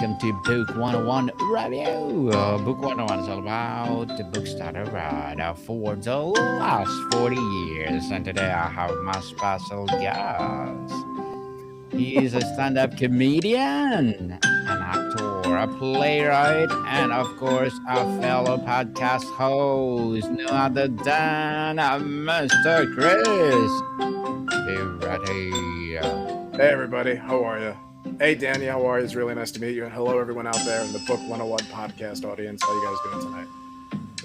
welcome to Book 101 Review. Book 101 is all about the books that I read for the last 40 years. And today I have my special guest. He is a stand up comedian, an actor, a playwright, and of course, a fellow podcast host, no other than Mr. Chris Ferretti. Hey everybody, how are you? Hey Danny, how are you? It's really nice to meet you. And hello everyone out there in the Book 101 podcast audience. How you guys doing tonight?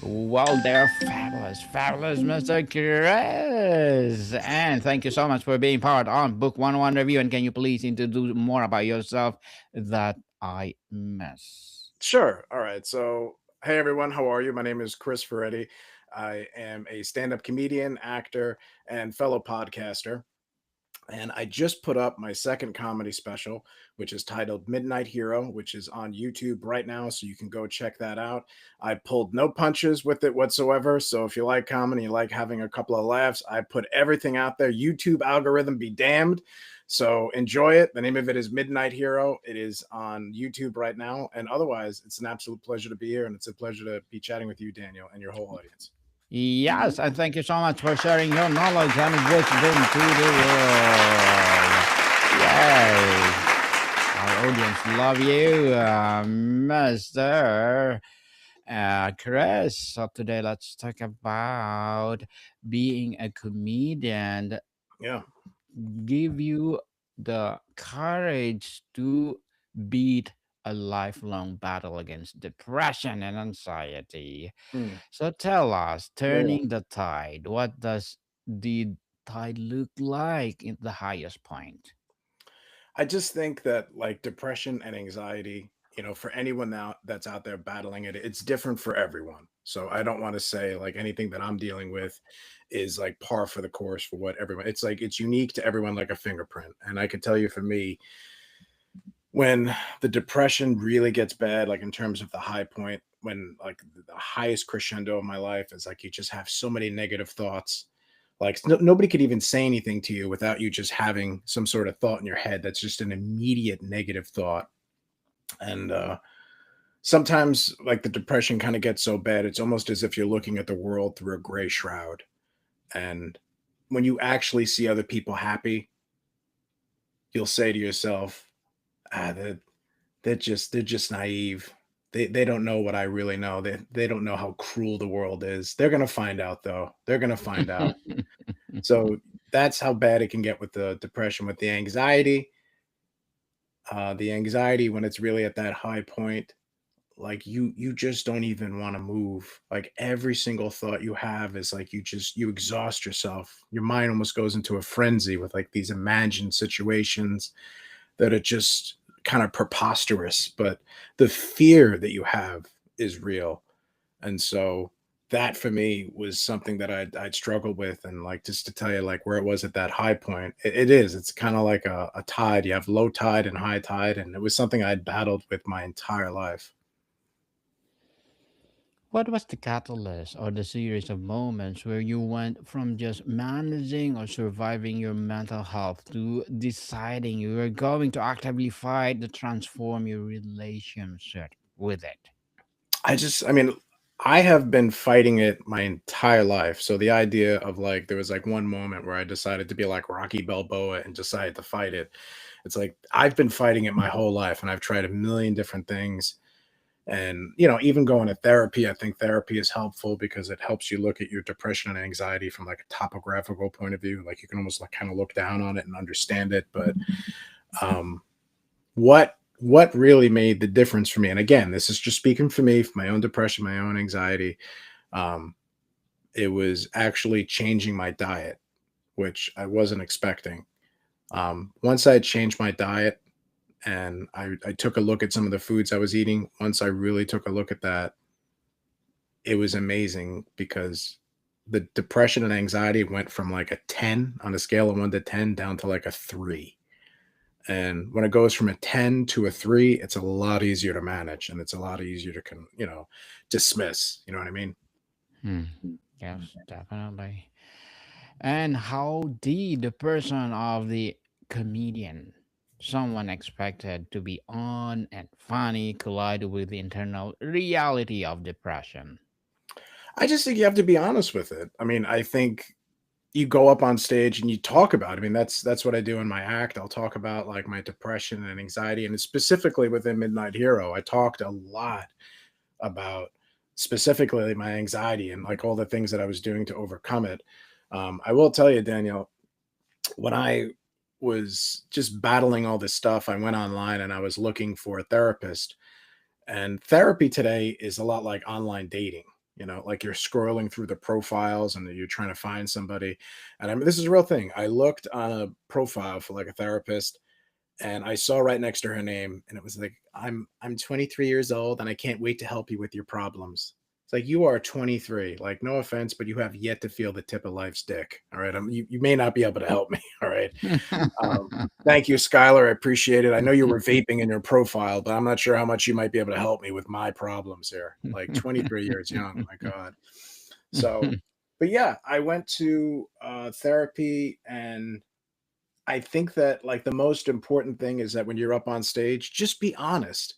Well, they're fabulous, fabulous, Mr. Chris. And thank you so much for being part on Book 101 Review. And can you please introduce more about yourself that I miss? Sure. All right. So, hey everyone, how are you? My name is Chris Ferretti. I am a stand-up comedian, actor, and fellow podcaster. And I just put up my second comedy special, which is titled Midnight Hero, which is on YouTube right now. So you can go check that out. I pulled no punches with it whatsoever. So if you like comedy, you like having a couple of laughs, I put everything out there. YouTube algorithm be damned. So enjoy it. The name of it is Midnight Hero. It is on YouTube right now. And otherwise, it's an absolute pleasure to be here. And it's a pleasure to be chatting with you, Daniel, and your whole audience. Yes, and thank you so much for sharing your knowledge and wisdom to the world. Yay! Our audience love you, Mr. Chris. So today let's talk about being a comedian. Yeah. Give you the courage to beat a lifelong battle against depression and anxiety. Hmm. So tell us, Yeah. turning the tide, what does the tide look like in the highest point? I just think that like depression and anxiety, for anyone now that's out there battling it, it's different for everyone. So I don't want to say like anything that I'm dealing with is like par for the course for what everyone. It's like it's unique to everyone like a fingerprint. And I can tell you for me, when the depression really gets bad, like in terms of the high point, when like the highest crescendo of my life is like you just have so many negative thoughts, like nobody could even say anything to you without you just having some sort of thought in your head that's just an immediate negative thought. And sometimes, like the depression kind of gets so bad, it's almost as if you're looking at the world through a gray shroud. And when you actually see other people happy, you'll say to yourself, that they're just naive. They don't know what I really know. They don't know how cruel the world is. They're gonna find out though. They're gonna find out. So that's how bad it can get with the depression. With the anxiety when it's really at that high point, like you just don't even want to move. Like every single thought you have is like you exhaust yourself. Your mind almost goes into a frenzy with like these imagined situations that are just kind of preposterous, but the fear that you have is real. And so that for me was something that I'd struggled with. And like, just to tell you like where it was at that high point, it is, it's kind of like a tide. You have low tide and high tide. And it was something I'd battled with my entire life. What was the catalyst or the series of moments where you went from just managing or surviving your mental health to deciding you were going to actively fight to transform your relationship with it? I mean, I have been fighting it my entire life. So the idea of like, there was like one moment where I decided to be like Rocky Balboa and decided to fight it. It's like, I've been fighting it my whole life and I've tried a million different things. And, even going to therapy, I think therapy is helpful because it helps you look at your depression and anxiety from like a topographical point of view. Like you can almost like kind of look down on it and understand it. But um, what really made the difference for me, and again, this is just speaking for me, for my own depression, my own anxiety, um, it was actually changing my diet, which I wasn't expecting. Once I had changed my diet and I took a look at some of the foods I was eating, once I really took a look at that, it was amazing because the depression and anxiety went from like a 10 on a scale of 1 to 10 down to like a 3. And when it goes from a 10 to a 3, it's a lot easier to manage and it's a lot easier to dismiss, you know what I mean? Hmm. Yes, definitely. And how did the person of the comedian Someone expected to be on and funny collide with the internal reality of depression. I just think you have to be honest with it. I mean, I think you go up on stage and you talk about it. I mean, that's what I do in my act. I'll talk about like my depression and anxiety, and specifically within Midnight Hero, I talked a lot about specifically my anxiety and like all the things that I was doing to overcome it. I will tell you, Daniel, when I was just battling all this stuff, I went online and I was looking for a therapist. And therapy today is a lot like online dating. Like you're scrolling through the profiles and you're trying to find somebody. And I mean, this is a real thing. I looked on a profile for like a therapist and I saw right next to her name, and it was like, I'm 23 years old and I can't wait to help you with your problems. It's like you are 23. Like, no offense, but you have yet to feel the tip of life's dick. All right. You may not be able to help me. All right. Um, Thank you, Skylar. I appreciate it. I know you were vaping in your profile, but I'm not sure how much you might be able to help me with my problems here. Like 23 years young. My God. So, but yeah, I went to therapy, and I think that like the most important thing is that when you're up on stage, just be honest.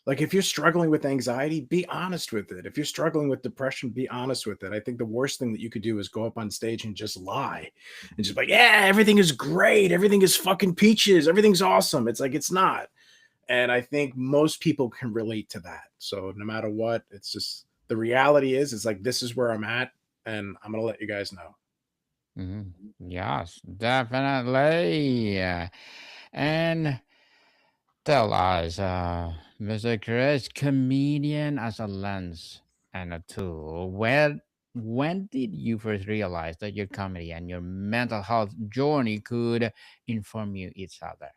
Like if you're struggling with anxiety, be honest with it. If you're struggling with depression, be honest with it. I think the worst thing that you could do is go up on stage and just lie and just like, yeah, everything is great. Everything is fucking peaches. Everything's awesome. It's like, it's not. And I think most people can relate to that. So no matter what, it's just the reality is, it's like, this is where I'm at. And I'm going to let you guys know. Mhm. Yes, definitely. And tell us, Mr. Chris, comedian as a lens and a tool. When did you first realize that your comedy and your mental health journey could inform you each other?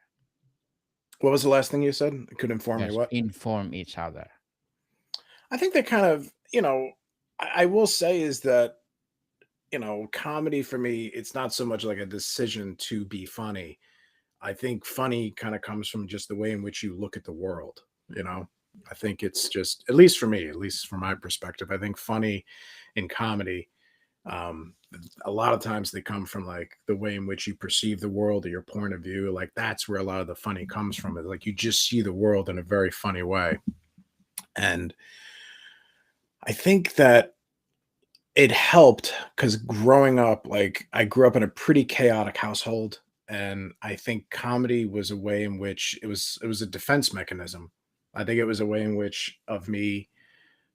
What was the last thing you said? It could inform me Yes, what? inform each other. I think that kind of, I will say is that, comedy for me, it's not so much like a decision to be funny. I think funny kind of comes from just the way in which you look at the world, you know? I think it's just, at least for me, at least from my perspective, I think funny in comedy, um, a lot of times they come from like the way in which you perceive the world or your point of view. Like that's where a lot of the funny comes from. Is like you just see the world in a very funny way. And I think that it helped because growing up, like I grew up in a pretty chaotic household, and I think comedy was a way in which it was a defense mechanism. I think it was a way in which of me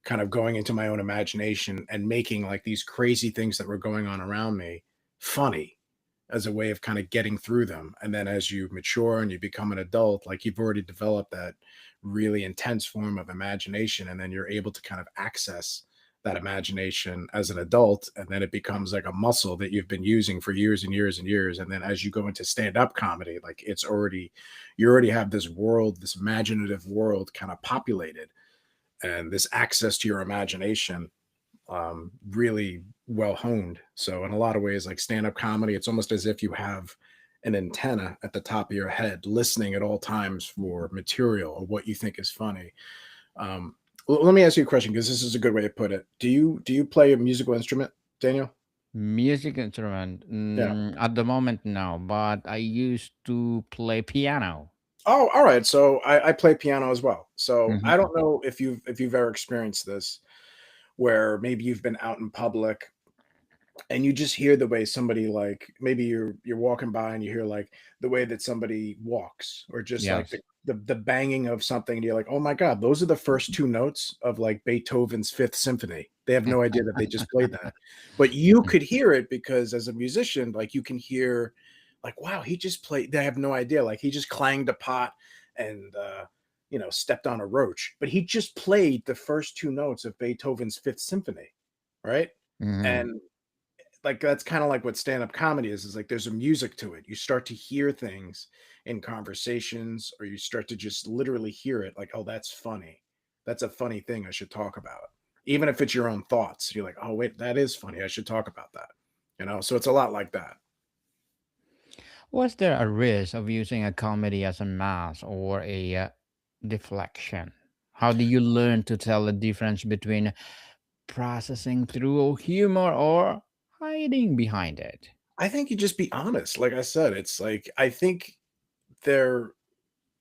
kind of going into my own imagination and making like these crazy things that were going on around me funny as a way of kind of getting through them. And then as you mature and you become an adult, like you've already developed that really intense form of imagination. And then you're able to kind of access that imagination as an adult. And then it becomes like a muscle that you've been using for years and years and years. And then as you go into stand up comedy, like you already have this world, this imaginative world kind of populated, and this access to your imagination really well honed. So in a lot of ways, like stand up comedy, it's almost as if you have an antenna at the top of your head, listening at all times for material or what you think is funny. Um, Let me ask you a question because this is a good way to put it. Do you play a musical instrument, Daniel? Music instrument. Yeah. At the moment, no, but I used to play piano. Oh, all right. So I play piano as well. So I Mhm. don't know if you've ever experienced this, where maybe you've been out in public and you just hear the way somebody, like maybe you're walking by and you hear like the way that somebody walks, or just like the Yes. the banging of something, and you're like, oh my god, those are the first two notes of like Beethoven's Fifth Symphony. They have no idea that they just played that, but you could hear it because as a musician, like you can hear like, wow, he just played, they have no idea, like he just clanged a pot and stepped on a roach, but he just played the first two notes of Beethoven's Fifth Symphony, right? Mhm. And like that's kind of like what stand-up comedy is like there's a music to it. You start to hear things in conversations, or you start to just literally hear it like, oh, that's funny. That's a funny thing I should talk about. Even if it's your own thoughts, you're like, oh wait, that is funny. I should talk about that. So it's a lot like that. Was there a risk of using a comedy as a mask or a deflection? How do you learn to tell the difference between processing through humor or hiding behind it? I think you just be honest. Like I said, it's like I think there.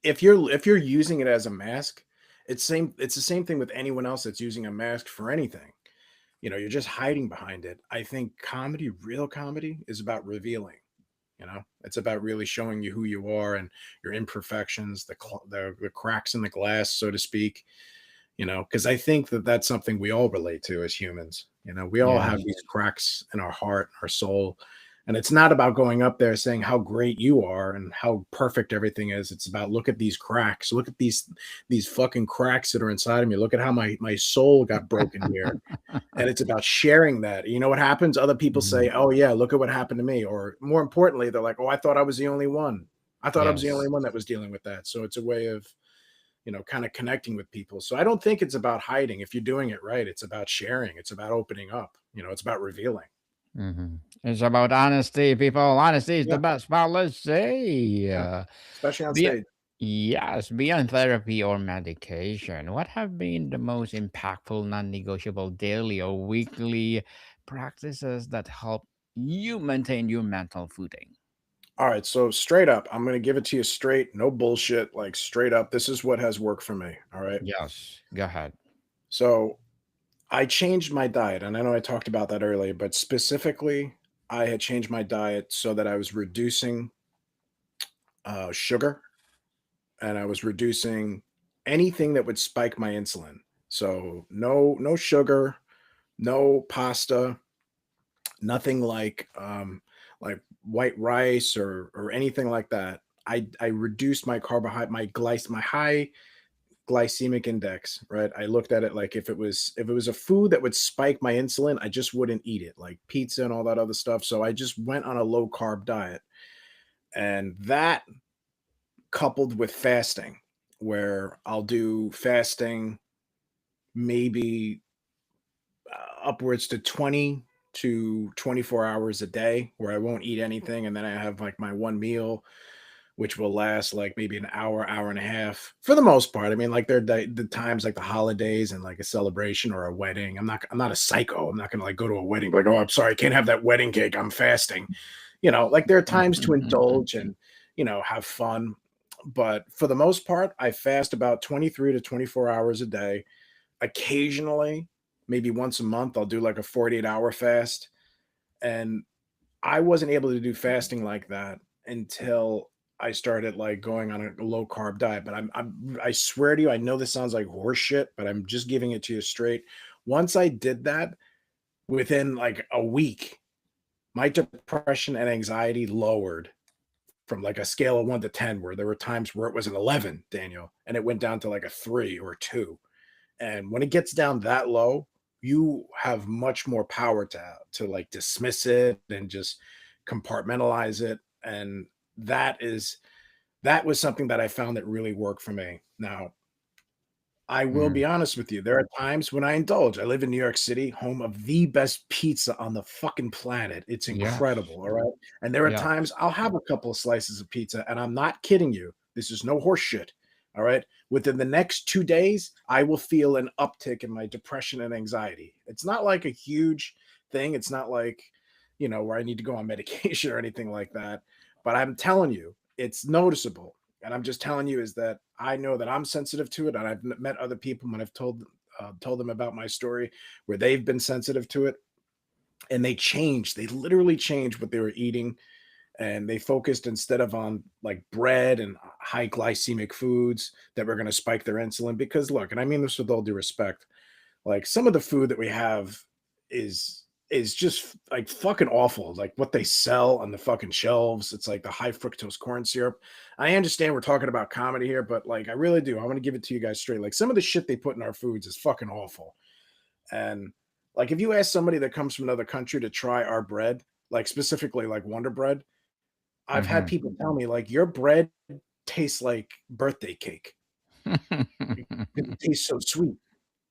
if you're using it as a mask, it's the same thing with anyone else that's using a mask for anything. You're just hiding behind it. I think comedy, real comedy, is about revealing. It's about really showing you who you are and your imperfections, the cracks in the glass, so to speak. Because I think that that's something we all relate to as humans. We all have Yes. these cracks in our heart, our soul. And it's not about going up there saying how great you are and how perfect everything is. It's about, look at these cracks. Look at these fucking cracks that are inside of me. Look at how my soul got broken here. And it's about sharing that. You know what happens? Other people say, Mhm. "Oh yeah, look at what happened to me." Or more importantly, they're like, "Oh, I thought I was the only one. I thought I was the only Yes. one that was dealing with that." So it's a way of, kind of connecting with people. So I don't think it's about hiding. If you're doing it right, it's about sharing. It's about opening up. It's about revealing. Mhm. It's about honesty, people. Honesty is the Yeah, best policy. yeah. Especially on Be- stage. yes, beyond therapy or medication, what have been the most impactful, non negotiable daily or weekly practices that help you maintain your mental footing? All right, so straight up, I'm going to give it to you straight, no bullshit, like straight up. This is what has worked for me. All right. Yes, go ahead. So I changed my diet, and I know I talked about that earlier, but specifically, I had changed my diet so that I was reducing sugar and I was reducing anything that would spike my insulin. So no sugar, no pasta, nothing like white rice or anything like that. I reduced my carbohydrate, my high glycemic index, right? I looked at it like if it was a food that would spike my insulin, I just wouldn't eat it, like pizza and all that other stuff. So I just went on a low carb diet. And that coupled with fasting, where I'll do fasting maybe upwards to 20 to 24 hours a day, where I won't eat anything. And then I have like my one meal, which will last like maybe an hour, hour and a half for the most part. I mean, like there are the times like the holidays and like a celebration or a wedding. I'm not a psycho. I'm not gonna like go to a wedding like, oh, I'm sorry, I can't have that wedding cake. I'm fasting. Like there are times to indulge and have fun. But for the most part, I fast about 23 to 24 hours a day. Occasionally, maybe once a month, I'll do like a 48-hour fast. And I wasn't able to do fasting like that until I started like going on a low carb diet. But I swear to you, I know this sounds like horse shit, but I'm just giving it to you straight. Once I did that, within like a week, my depression and anxiety lowered from like a scale of 1 to 10, where there were times where it was an 11, Daniel, and it went down to like a 3 or 2. And when it gets down that low, you have much more power to like dismiss it and just compartmentalize it. And that was something that I found that really worked for me. Now, I will Mhm. be honest with you. There are times when I indulge. I live in New York City, home of the best pizza on the fucking planet. It's Yes, incredible, all right? And there are yes. times I'll have a couple of slices of pizza, and I'm not kidding you. This is no horse shit, all right? Within the next 2 days, I will feel an uptick in my depression and anxiety. It's not like a huge thing. It's not like, where I need to go on medication or anything like that. But I'm telling you, it's noticeable. And I'm just telling you is that I know that I'm sensitive to it, and I've met other people when I've told them about my story where they've been sensitive to it, and they changed. They literally changed what they were eating, and they focused instead of on like bread and high glycemic foods that were going to spike their insulin. Because look, and I mean this with all due respect, like some of the food that we have is just like fucking awful. Like what they sell on the fucking shelves, it's like the high fructose corn syrup. I understand we're talking about comedy here, but like I really do. I want to give it to you guys straight. Like some of the shit they put in our foods is fucking awful. And like if you ask somebody that comes from another country to try our bread, like specifically like Wonder Bread, I've had Mhm. people tell me like your bread tastes like birthday cake because it tastes so sweet.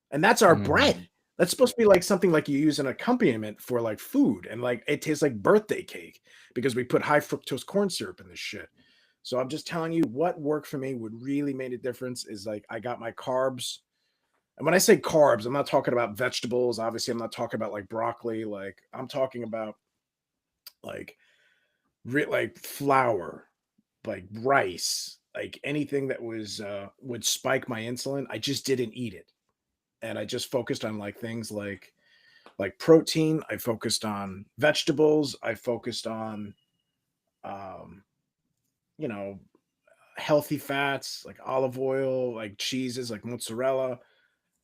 And that's our Mhm. bread. That's supposed to be like something like you use an accompaniment for like food, and like it tastes like birthday cake because we put high fructose corn syrup in this shit. So I'm just telling you what worked for me, would really made a difference is like I got my carbs. And when I say carbs, I'm not talking about vegetables. Obviously, I'm not talking about like broccoli. Like I'm talking about like like flour, like rice, like anything that was would spike my insulin, I just didn't eat it. And I just focused on like things like protein, I focused on vegetables, I focused on um, you know, healthy fats like olive oil, like cheeses, like mozzarella.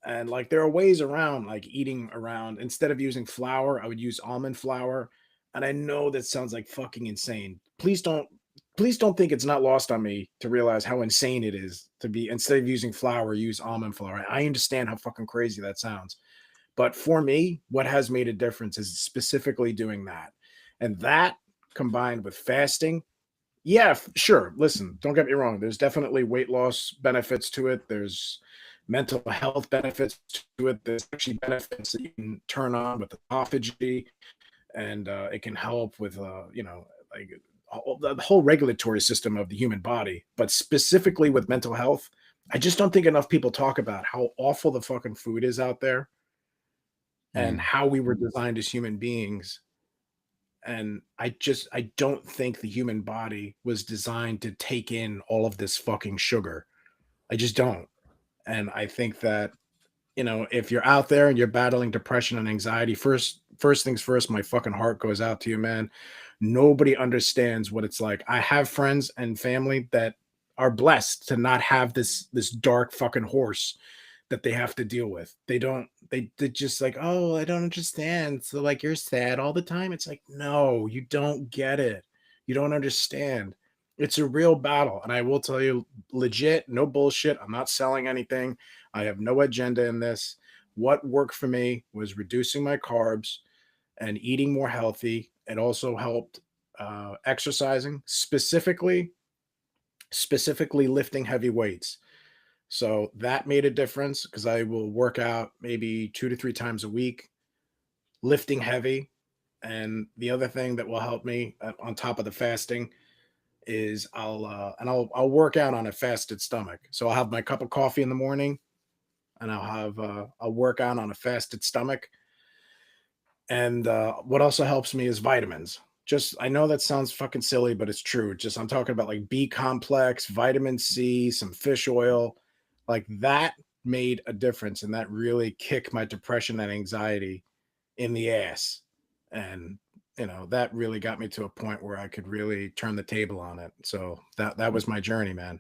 And like there are ways around like eating around instead of using flour, I would use almond flour. And I know that sounds like fucking insane. Please don't think it's not lost on me to realize how insane it is to be instead of using flour, use almond flour. I understand how fucking crazy that sounds. But for me, what has made a difference is specifically doing that. And that combined with fasting, yeah, sure. Listen, don't get me wrong. There's definitely weight loss benefits to it. There's mental health benefits to it. There's actually benefits that you can turn on with autophagy, and it can help with, like the whole regulatory system of the human body. But specifically with mental health, I just don't think enough people talk about how awful the fucking food is out there and Mm. how we were designed as human beings. And I don't think the human body was designed to take in all of this fucking sugar. I just don't. And I think that, if you're out there and you're battling depression and anxiety, first things first, my fucking heart goes out to you, man. Nobody understands what it's like. I have friends and family that are blessed to not have this dark fucking horse that they have to deal with. They just like, "Oh, I don't understand." So like you're sad all the time. It's like, "No, you don't get it. You don't understand." It's a real battle, and I will tell you legit, no bullshit. I'm not selling anything. I have no agenda in this. What worked for me was reducing my carbs and eating more healthy. It also helped exercising, specifically lifting heavy weights. So that made a difference because I will work out maybe 2 to 3 times a week, lifting heavy. And the other thing that will help me on top of the fasting is I'll work out on a fasted stomach. So I'll have my cup of coffee in the morning, and I'll work out on a fasted stomach. And what also helps me is vitamins. Just I know that sounds fucking silly, but it's true. Just I'm talking about like B complex, vitamin C, some fish oil, like that made a difference, and that really kicked my depression and anxiety in the ass. And that really got me to a point where I could really turn the table on it. So that was my journey, man.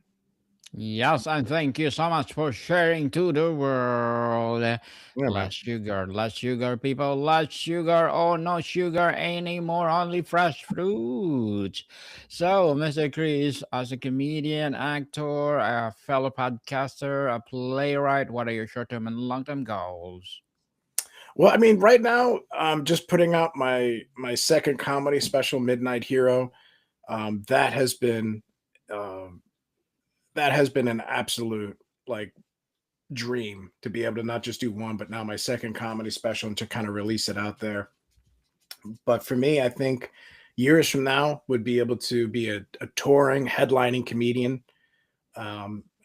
Yes, and thank you so much for sharing to the world. Yeah, man. Less sugar, people, less sugar. Oh, no sugar anymore, only fresh fruit. So, Mr. Chris, as a comedian, actor, a fellow podcaster, a playwright, what are your short term and long term goals? Well, I mean, right now I'm just putting out my second comedy special, Midnight Hero. That has been um, an absolute like dream to be able to not just do one, but now my second comedy special and to kind of release it out there. But for me, I think years from now would be able to be a touring, headlining comedian.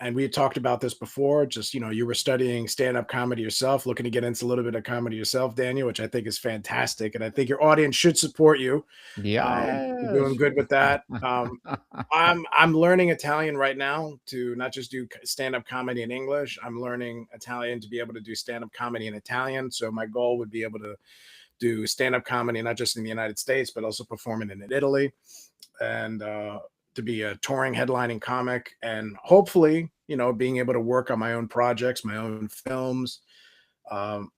And we had talked about this before. Just you were studying stand-up comedy yourself, looking to get into a little bit of comedy yourself, Daniel, which I think is fantastic, and I think your audience should support you. You're doing Yes. good with that. I'm learning Italian right now to not just do stand-up comedy in English. I'm learning Italian to be able to do stand-up comedy in Italian. So my goal would be able to do stand-up comedy not just in the United States, but also performing in Italy, and to be a touring headlining comic, and hopefully, being able to work on my own projects, my own films, um,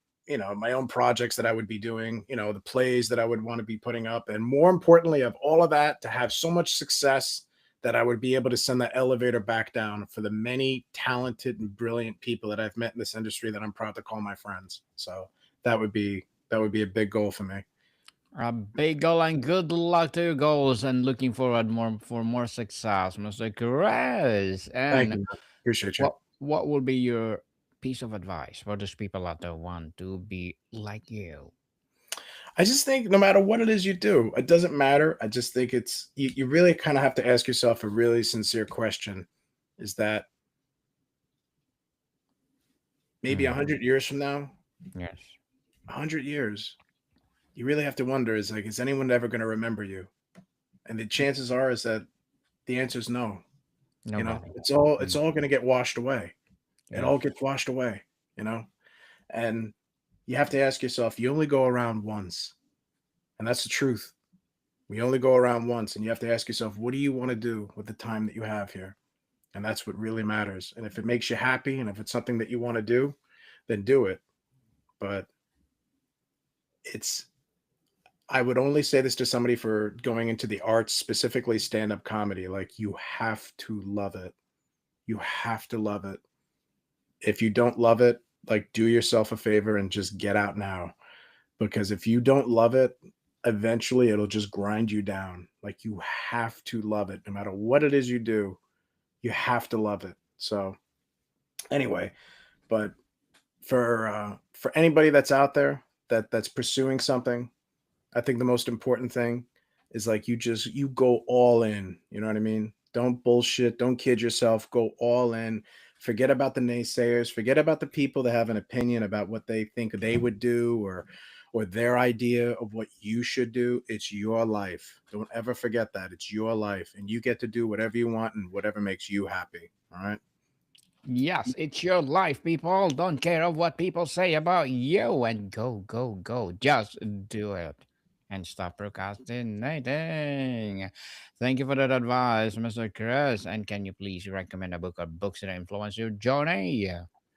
my own projects that I would be doing, the plays that I would want to be putting up, and more importantly, of all of that, to have so much success that I would be able to send the elevator back down for the many talented and brilliant people that I've met in this industry that I'm proud to call my friends. So that would be a big goal for me. A big goal and good luck to your goals and looking forward more for more success, Mr. Chris. Thank And you, man. Appreciate you. what will be your piece of advice for those people out there want to be like you? I just think no matter what it is you do, it doesn't matter. I just think you really kind of have to ask yourself a really sincere question. Is that maybe Mm, 100 years from now, yes. 100 years, you really have to wonder is like, is anyone ever going to remember you? And the chances are is that the answer is no. Nobody. It's Mm, all going to get washed away. It yes. all gets washed away, you know? And you have to ask yourself, you only go around once. And that's the truth. We only go around once, and you have to ask yourself, what do you want to do with the time that you have here? And that's what really matters. And if it makes you happy and if it's something that you want to do, then do it. But it's I would only say this to somebody for going into the arts, specifically stand-up comedy. Like, you have to love it. You have to love it. If you don't love it, like, do yourself a favor and just get out now. Because if you don't love it, eventually it'll just grind you down. Like, you have to love it. No matter what it is you do, you have to love it. So anyway, but for anybody that's out there that's pursuing something, I think the most important thing is like you go all in. You know what I mean? Don't bullshit. Don't kid yourself. Go all in. Forget about the naysayers. Forget about the people that have an opinion about what they think they would do or their idea of what you should do. It's your life. Don't ever forget that. It's your life and you get to do whatever you want and whatever makes you happy. All right? Yes, it's your life, people. Don't care of what people say about you and go, go, go. Just do it and stop procrastinating. Thank you for that advice, Mr. Chris. And can you please recommend a book or books that influence your journey?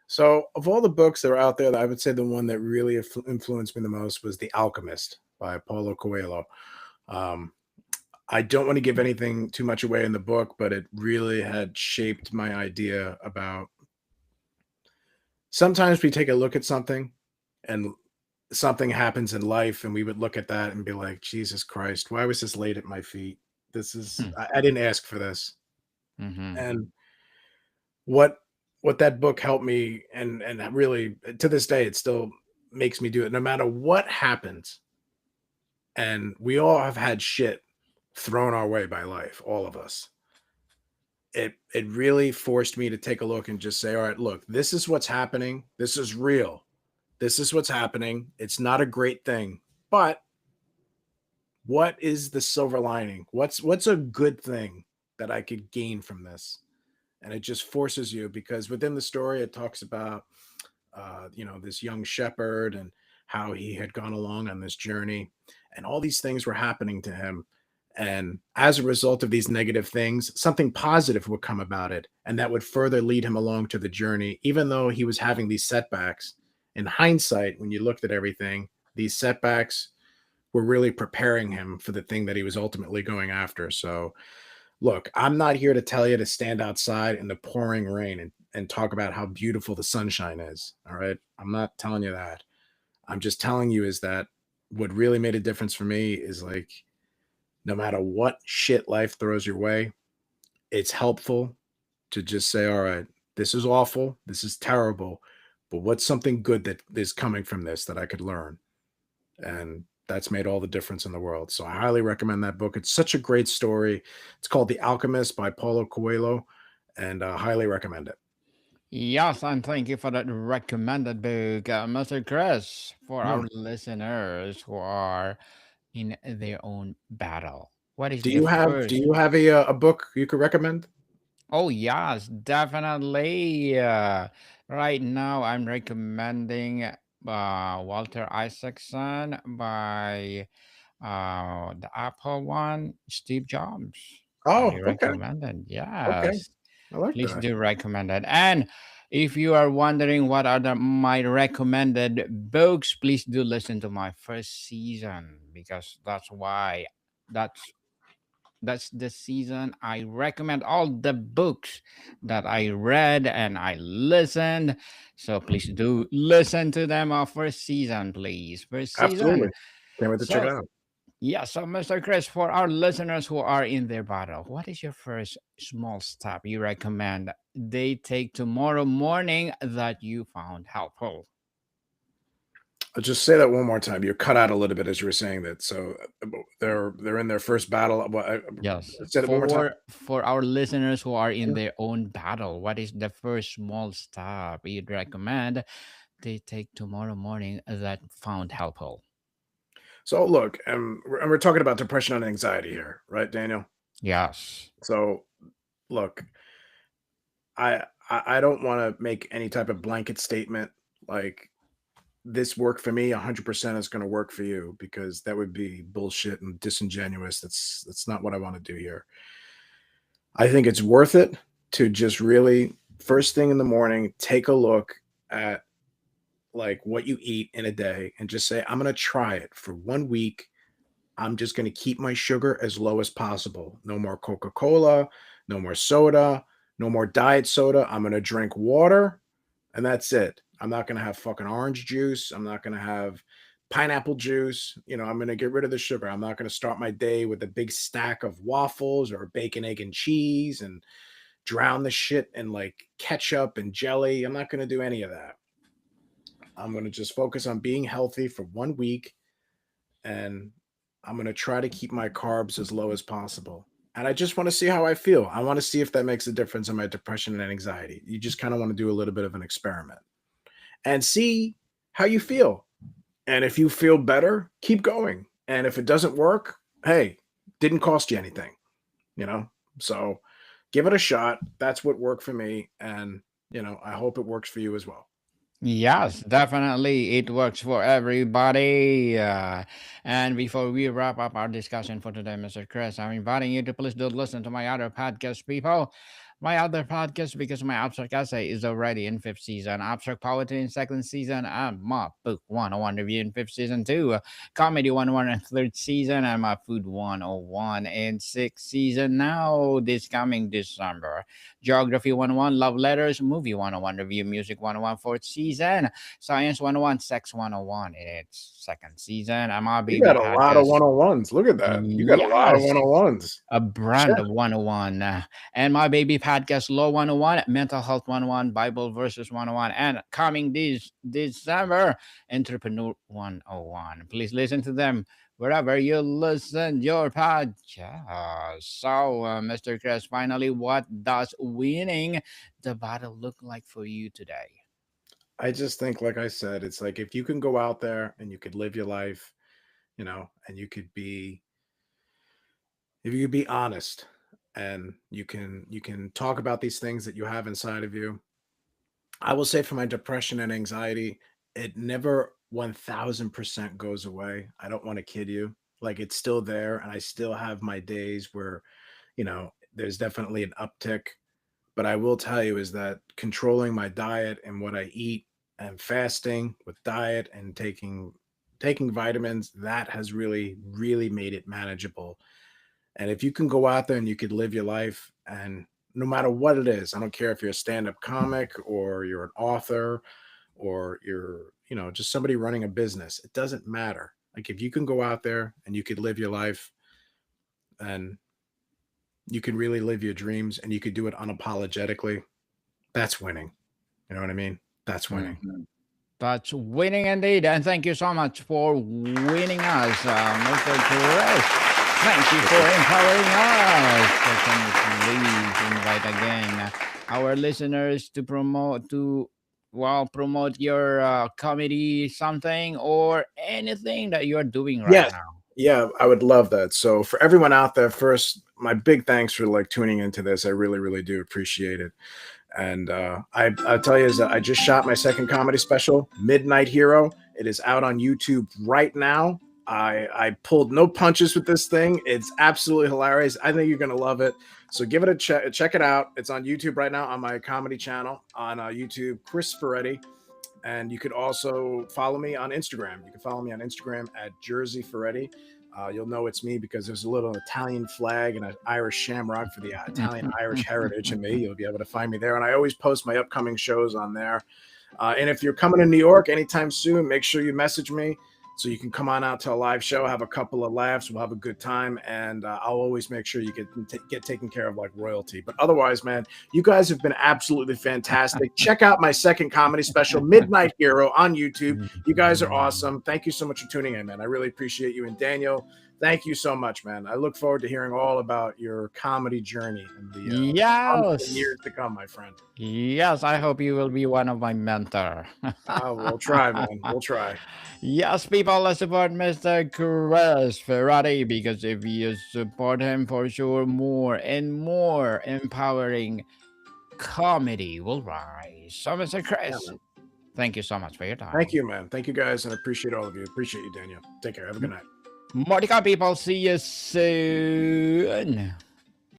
So, of all the books that are out there, I would say the one that really influenced me the most was The Alchemist by Paulo Coelho. Um, I don't want to give anything too much away in the book, but it really had shaped my idea about sometimes we take a look at something and something happens in life, and we would look at that and be like, Jesus Christ, why was this laid at my feet? I didn't ask for this. Mm-hmm. And what what that book helped me and really to this day it still makes me do it no matter what happens. And we all have had shit thrown our way by life, all of us. It really forced me to take a look and just say, all right, look, this is what's happening. This is real. This is what's happening. It's not a great thing. But what is the silver lining? What's a good thing that I could gain from this? And it just forces you because within the story it talks about this young shepherd and how he had gone along on this journey and all these things were happening to him, and as a result of these negative things something positive would come about it and that would further lead him along to the journey even though he was having these setbacks. In hindsight, when you looked at everything, these setbacks were really preparing him for the thing that he was ultimately going after. So look, I'm not here to tell you to stand outside in the pouring rain and talk about how beautiful the sunshine is. All right. I'm not telling you that. I'm just telling you is that what really made a difference for me is like no matter what shit life throws your way, it's helpful to just say, all right, this is awful. This is terrible. But what's something good that is coming from this that I could learn? And that's made all the difference in the world. So I highly recommend that book. It's such a great story. It's called The Alchemist by Paulo Coelho, and highly recommend it. Yes, and thank you for that recommended book, Mr. Chris, for Yeah. our listeners who are in their own battle. What is Do the you have do first? you have a book you could recommend? Oh, yes, definitely. Right now, I'm recommending Walter Isaacson by the Apple one, Steve Jobs. Highly Oh, okay, recommended. okay, Yes, I like please that. do recommend it. And if you are wondering what are my recommended books, please do listen to my first season because that's that's the season I recommend all the books that I read and I listened. So please do listen to them. Our first season, please. First season. Absolutely, can't wait to check it So out. yeah, so Mr. Chris, for our listeners who are in their battle, what is your first small step you recommend they take tomorrow morning that you found helpful? I'll just say that one more time. You cut out a little bit as you were saying that. So they're in their first battle. Yes. Said it one more time. For our listeners who are in their own battle, what is the first small step you'd recommend they take tomorrow morning that found helpful? So look, and we're talking about depression and anxiety here, right, Daniel? Yes. So look, I don't want to make any type of blanket statement like this worked for me 100% is going to work for you, because that would be bullshit and disingenuous. That's not what I want to do here. I think it's worth it to just really first thing in the morning take a look at like what you eat in a day and just say I'm going to try it for 1 week. I'm just going to keep my sugar as low as possible. No more Coca-Cola, no more soda, no more diet soda. I'm going to drink water and that's it. I'm not going to have fucking orange juice. I'm not going to have pineapple juice. I'm going to get rid of the sugar. I'm not going to start my day with a big stack of waffles or bacon, egg, and cheese and drown the shit in like ketchup and jelly. I'm not going to do any of that. I'm going to just focus on being healthy for 1 week, and I'm going to try to keep my carbs as low as possible. And I just want to see how I feel. I want to see if that makes a difference in my depression and anxiety. You just kind of want to do a little bit of an experiment and see how you feel. And if you feel better, keep going. And if it doesn't work, hey, didn't cost you anything, you know? So give it a shot. That's what worked for me. And, I hope it works for you as well. Yes, definitely. It works for everybody. And before we wrap up our discussion for today, Mr. Chris, I'm inviting you to please do listen to my other podcast, people. My other podcast, because my abstract essay is already in fifth season, abstract poetry in second season, and my book 101 review in fifth season too, comedy 101 in third season, and my food 101 in sixth season now, this coming December. Geography 101, Love Letters, Movie 101, Review Music 101, fourth season, Science 101, Sex 101 in its second season, and my You baby got a lot of podcast. 101s. Look at that. You got a lot of Yes, 101s. a brand Sure. of 101. And my baby podcast, Law 101, Mental Health 101, Bible Verses 101, and coming this December, Entrepreneur 101. Please listen to them wherever you listen your podcast. So, Mr. Chris, finally, what does winning the battle look like for you today? I just think, like I said, it's like if you can go out there and you could live your life, and if you could be honest and you can talk about these things that you have inside of you. I will say for my depression and anxiety, it never 1000% goes away. I don't want to kid you. Like it's still there and I still have my days where, there's definitely an uptick. But I will tell you is that controlling my diet and what I eat and fasting with diet and taking vitamins, that has really, really made it manageable. And if you can go out there and you could live your life, and no matter what it is, I don't care if you're a stand-up comic or you're an author or you're, just somebody running a business, it doesn't matter. Like if you can go out there and you could live your life and you can really live your dreams and you could do it unapologetically, that's winning. You know what I mean? That's winning. Mhm. That's winning indeed. And thank you so much for winning us, Mr. Chris. Thank you for empowering us. So can you please invite again our listeners to promote your comedy something or anything that you're doing right Yes. now? Yeah, I would love that. So for everyone out there, first, my big thanks for like tuning into this. I really, really do appreciate it. And I'll tell you is that I just shot my second comedy special, Midnight Hero. It is out on YouTube right now. I pulled no punches with this thing. It's absolutely hilarious. I think you're gonna love it. So give it a check. Check it out. It's on YouTube right now on my comedy channel on YouTube, Chris Ferretti. And you could also follow me on Instagram. You can follow me on Instagram at Jersey Ferretti. You'll know it's me because there's a little Italian flag and an Irish shamrock for the Italian Irish heritage in me. You'll be able to find me there. And I always post my upcoming shows on there. And if you're coming to New York anytime soon, make sure you message me so you can come on out to a live show, have a couple of laughs, we'll have a good time, and I'll always make sure you get taken care of like royalty. But otherwise, man, you guys have been absolutely fantastic. Check out my second comedy special, Midnight Hero, on YouTube. You guys are awesome. Thank you so much for tuning in, man. I really appreciate you. And Daniel, thank you so much, man. I look forward to hearing all about your comedy journey in the months and Yes. years to come, my friend. Yes, I hope you will be one of my mentor. We'll try, man. We'll try. Yes, people, let's support Mr. Chris Ferrari because if you support him, for sure, more and more empowering comedy will rise. So, Mr. Yeah, Chris, man. thank you so much for your Thank time. you, man. Thank you, guys, and appreciate all of you. Appreciate you, Daniel. Take care. Have a good night. Mordecai people, see you soon.